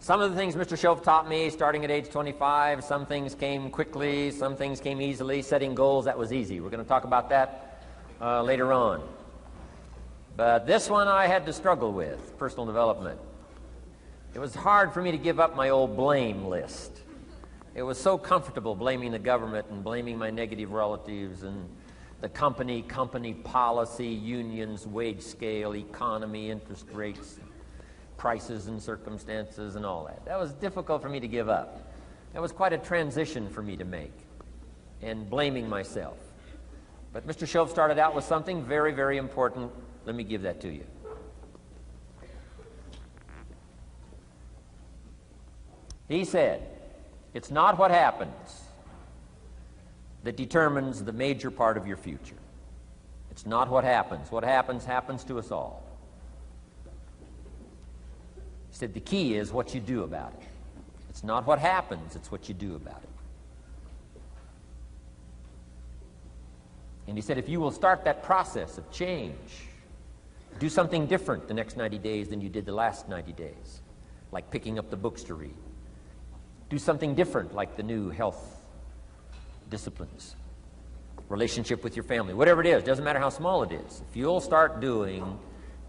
Some of the things Mr. Shove taught me starting at age 25, some things came quickly, some things came easily. Setting goals, that was easy. We're going to talk about that later on. But this one I had to struggle with, personal development. It was hard for me to give up my old blame list. It was so comfortable blaming the government and blaming my negative relatives and the company policy, unions, wage scale, economy, interest rates, prices and circumstances and all that. That was difficult for me to give up. That was quite a transition for me to make, and blaming myself. But Mr. Shove started out with something very, very important. Let me give that to you. He said, it's not what happens that determines the major part of your future. It's not what happens. What happens, happens to us all. He said the key is what you do about it. It's not what happens, it's what you do about it. And he said if you will start that process of change, do something different the next 90 days than you did the last 90 days, like picking up the books to read. Do something different like the new health disciplines, relationship with your family, whatever it is, doesn't matter how small it is. If you'll start doing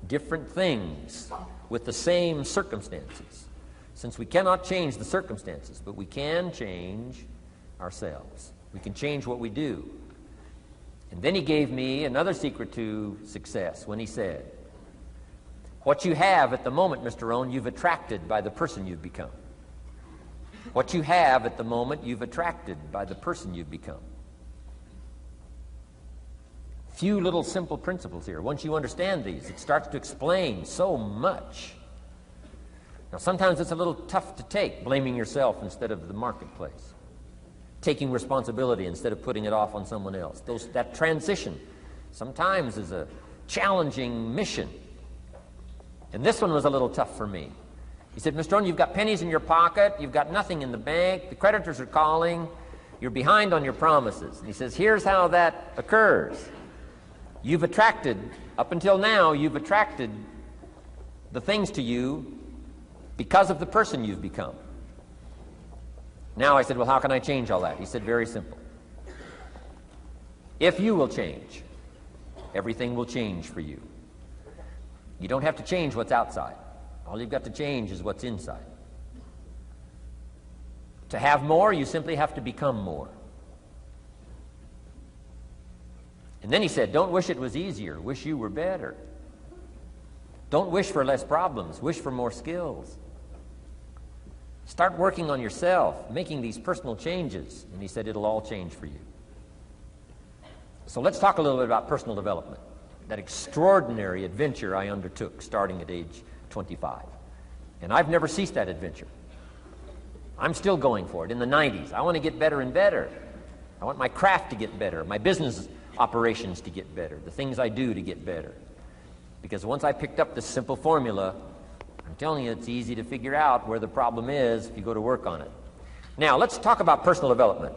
different things with the same circumstances, since we cannot change the circumstances, but we can change ourselves. We can change what we do. And then he gave me another secret to success when he said, what you have at the moment, Mr. Rohn, you've attracted by the person you've become. What you have at the moment, you've attracted by the person you've become. Few little simple principles here. Once you understand these, it starts to explain so much. Now, sometimes it's a little tough to take, blaming yourself instead of the marketplace, taking responsibility instead of putting it off on someone else. That transition sometimes is a challenging mission. And this one was a little tough for me. He said, Mr. Rohn, you've got pennies in your pocket, you've got nothing in the bank, the creditors are calling, you're behind on your promises. And he says, here's how that occurs. You've attracted, up until now, you've attracted the things to you because of the person you've become. Now I said, well, how can I change all that? He said, very simple. If you will change, everything will change for you. You don't have to change what's outside. All you've got to change is what's inside. To have more, you simply have to become more. And then he said, don't wish it was easier, wish you were better. Don't wish for less problems, wish for more skills. Start working on yourself, making these personal changes. And he said, it'll all change for you. So let's talk a little bit about personal development, that extraordinary adventure I undertook starting at age 25. And I've never ceased that adventure. I'm still going for it. In the 90s, I want to get better and better. I want my craft to get better, my business operations to get better, the things I do to get better. Because once I picked up this simple formula, I'm telling you, it's easy to figure out where the problem is if you go to work on it. Now, let's talk about personal development.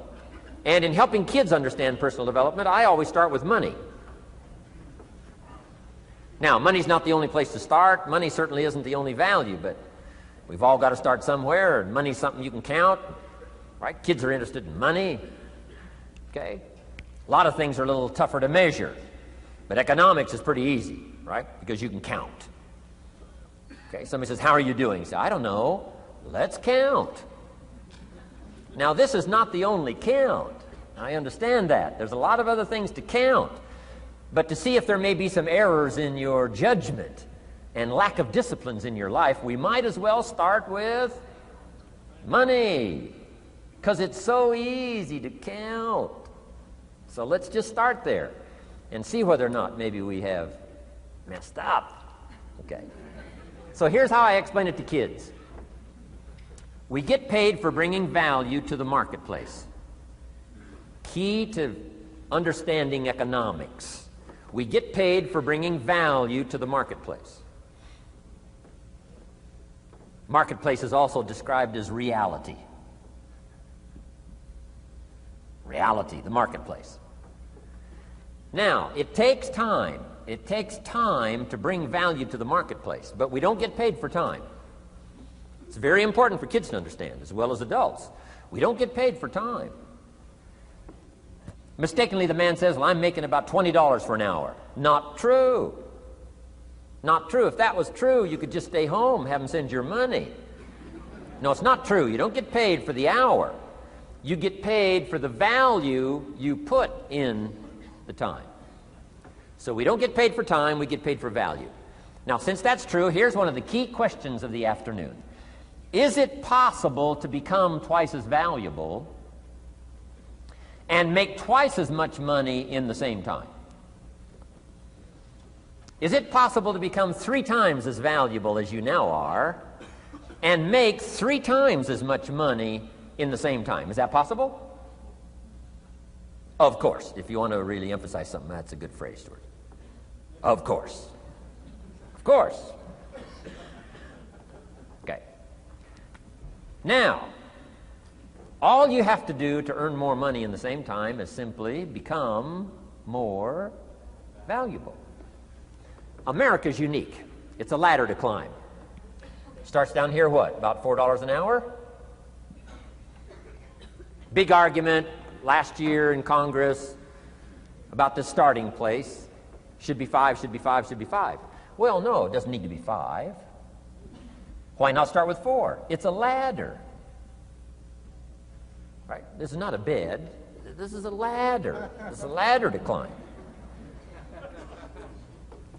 And in helping kids understand personal development, I always start with money. Now, money's not the only place to start. Money certainly isn't the only value, but we've all got to start somewhere, and money's something you can count, right? Kids are interested in money, okay? A lot of things are a little tougher to measure, but economics is pretty easy, right? Because you can count. Okay, somebody says, how are you doing? You say, I don't know. Let's count. Now, this is not the only count. I understand that. There's a lot of other things to count. But to see if there may be some errors in your judgment and lack of disciplines in your life, we might as well start with money, because it's so easy to count. So let's just start there and see whether or not maybe we have messed up. Okay. So here's how I explain it to kids. We get paid for bringing value to the marketplace. Key to understanding economics. We get paid for bringing value to the marketplace. Marketplace is also described as reality. Reality, the marketplace. Now, it takes time. It takes time to bring value to the marketplace, but we don't get paid for time. It's very important for kids to understand, as well as adults. We don't get paid for time. Mistakenly, the man says, well, I'm making about $20 for an hour. Not true. Not true. If that was true, you could just stay home, have them send your money. No, it's not true. You don't get paid for the hour. You get paid for the value you put in the time. So we don't get paid for time, we get paid for value. Now, since that's true, here's one of the key questions of the afternoon. Is it possible to become twice as valuable and make twice as much money in the same time? Is it possible to become 3 times as valuable as you now are and make 3 times as much money in the same time? Is that possible? Of course. If you want to really emphasize something, that's a good phrase, Stuart. Of course. Of course. Okay. Now, all you have to do to earn more money in the same time is simply become more valuable. America's unique. It's a ladder to climb. Starts down here, what, about $4 an hour? Big argument last year in Congress about the starting place. Should be 5, should be 5, should be 5. Well, no, it doesn't need to be 5. Why not start with 4? It's a ladder. Right? This is not a bed. This is a ladder. It's a ladder to climb.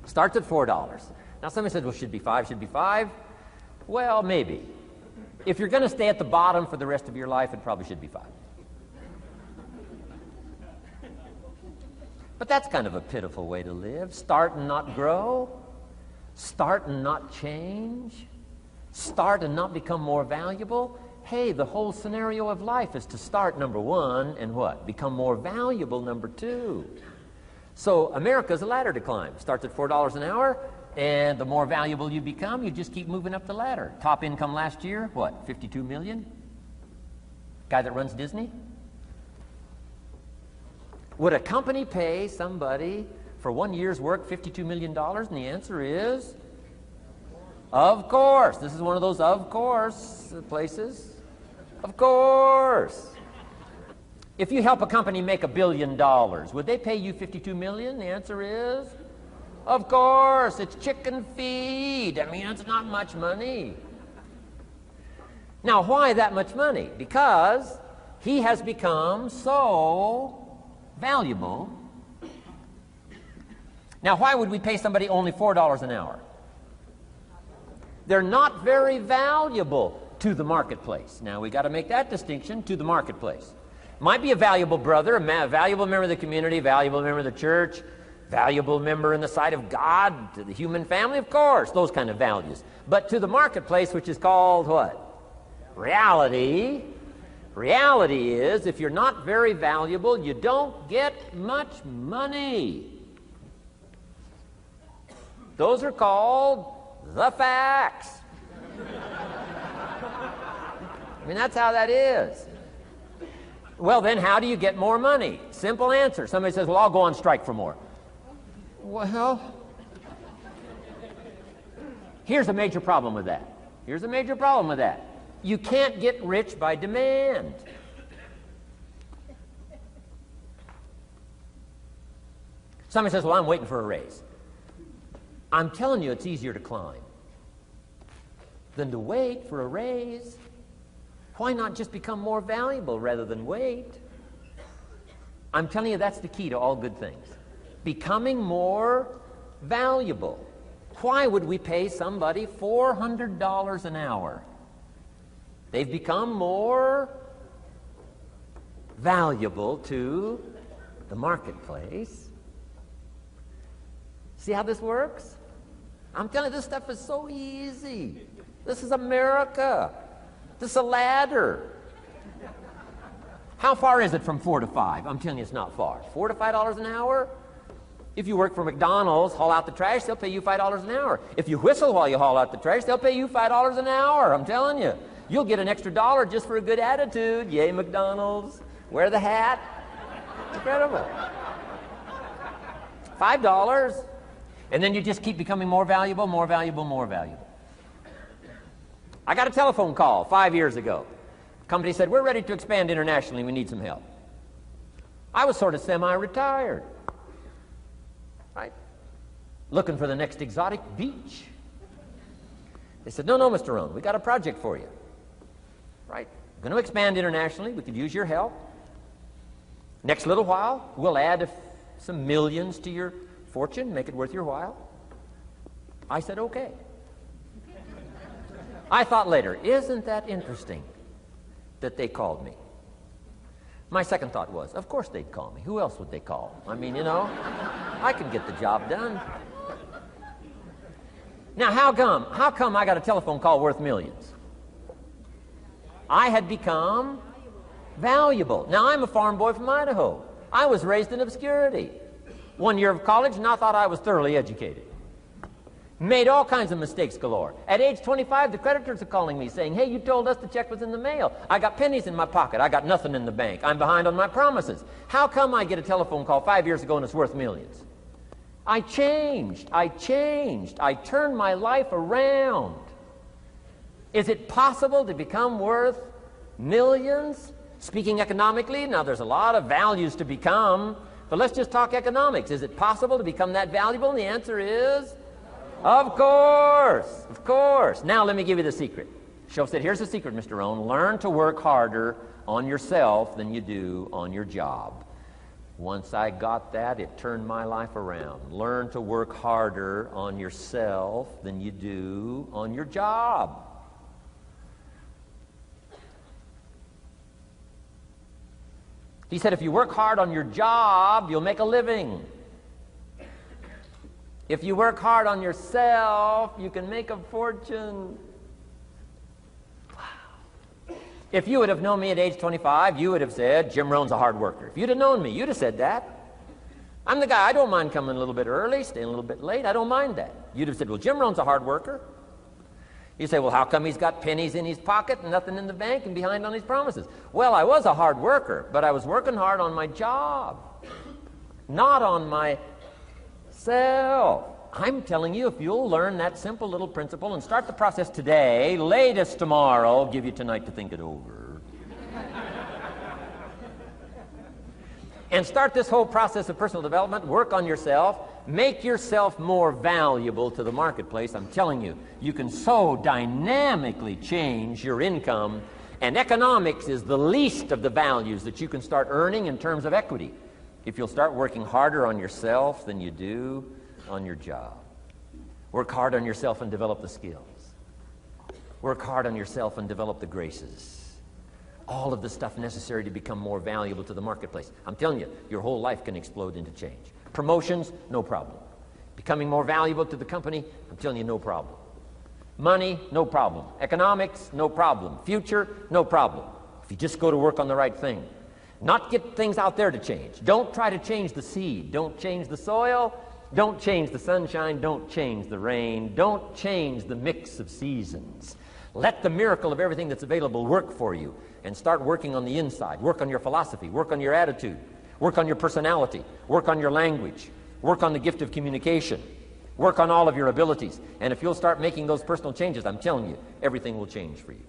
Starts at $4. Now somebody says, well, should be 5, should be 5. Well, maybe. If you're going to stay at the bottom for the rest of your life, it probably should be 5. But that's kind of a pitiful way to live. Start and not grow. Start and not change. Start and not become more valuable. Hey, the whole scenario of life is to start, number 1, and what? Become more valuable, number 2. So America's a ladder to climb. Starts at $4 an hour, and the more valuable you become, you just keep moving up the ladder. Top income last year, what, 52 million? Guy that runs Disney? Would a company pay somebody for 1 year's work $52 million? And the answer is, of course. This is one of those of course places. Of course. If you help a company make $1 billion, would they pay you $52 million? The answer is, of course. It's chicken feed. I mean, it's not much money. Now, why that much money? Because he has become so valuable. Now, why would we pay somebody only $4 an hour? They're not very valuable to the marketplace. Now, we got to make that distinction, to the marketplace. Might be a valuable brother, a valuable member of the community, valuable member of the church, valuable member in the sight of God, to the human family, of course, those kind of values. But to the marketplace, which is called what? Reality. Reality is, if you're not very valuable, you don't get much money. Those are called the facts. I mean, that's how that is. Well, then, how do you get more money? Simple answer. Somebody says, well, I'll go on strike for more. Well, here's a major problem with that. Here's a major problem with that. You can't get rich by demand. Somebody says, well, I'm waiting for a raise. I'm telling you, it's easier to climb than to wait for a raise. Why not just become more valuable rather than wait? I'm telling you, that's the key to all good things. Becoming more valuable. Why would we pay somebody $400 an hour? They've become more valuable to the marketplace. See how this works? I'm telling you, this stuff is so easy. This is America. This is a ladder. How far is it from 4 to 5? I'm telling you, it's not far. $4 to $5 an hour? If you work for McDonald's, haul out the trash, they'll pay you $5 an hour. If you whistle while you haul out the trash, they'll pay you $5 an hour. I'm telling you. You'll get an extra $1 just for a good attitude. Yay, McDonald's. Wear the hat. It's incredible. $5. And then you just keep becoming more valuable, more valuable, more valuable. I got a telephone call 5 years ago. The company said, we're ready to expand internationally. We need some help. I was sort of semi-retired, right? Looking for the next exotic beach. They said, no, Mr. Rohn, we got a project for you, right? We're going to expand internationally. We could use your help. Next little while, we'll add some millions to your fortune, make it worth your while. I said, okay. I thought later, isn't that interesting that they called me? My second thought was, of course they'd call me. Who else would they call? I mean, you know, I could get the job done. Now, how come I got a telephone call worth millions? I had become valuable. Now, I'm a farm boy from Idaho. I was raised in obscurity. 1 year of college, and I thought I was thoroughly educated. Made all kinds of mistakes galore. At age 25, the creditors are calling me saying, hey, you told us the check was in the mail. I got pennies in my pocket. I got nothing in the bank. I'm behind on my promises. How come I get a telephone call 5 years ago and it's worth millions? I changed. I turned my life around. Is it possible to become worth millions? Speaking economically, now there's a lot of values to become, but let's just talk economics. Is it possible to become that valuable? And the answer is, of course. Now let me give you the secret. Shoaff said, here's the secret, Mr. Rohn. Learn to work harder on yourself than you do on your job. Once I got that, it turned my life around. Learn to work harder on yourself than you do on your job. He said, if you work hard on your job, you'll make a living. If you work hard on yourself, you can make a fortune. Wow. If you would have known me at age 25, you would have said, Jim Rohn's a hard worker. If you'd have known me, you'd have said that. I'm the guy, I don't mind coming a little bit early, staying a little bit late. I don't mind that. You'd have said, well, Jim Rohn's a hard worker. You say, well, how come he's got pennies in his pocket and nothing in the bank and behind on his promises? Well, I was a hard worker, but I was working hard on my job, not on myself. I'm telling you, if you'll learn that simple little principle and start the process today, latest tomorrow, I'll give you tonight to think it over. And start this whole process of personal development, work on yourself, make yourself more valuable to the marketplace. I'm telling you, you can so dynamically change your income, and economics is the least of the values that you can start earning in terms of equity if you'll start working harder on yourself than you do on your job. Work hard on yourself and develop the skills. Work hard on yourself and develop the graces. All of the stuff necessary to become more valuable to the marketplace. I'm telling you, your whole life can explode into change. Promotions, no problem. Becoming more valuable to the company, I'm telling you, no problem. Money, no problem. Economics, no problem. Future, no problem. If you just go to work on the right thing. Not get things out there to change. Don't try to change the seed. Don't change the soil. Don't change the sunshine. Don't change the rain. Don't change the mix of seasons. Let the miracle of everything that's available work for you, and start working on the inside. Work on your philosophy. Work on your attitude. Work on your personality. Work on your language. Work on the gift of communication. Work on all of your abilities. And if you'll start making those personal changes, I'm telling you, everything will change for you.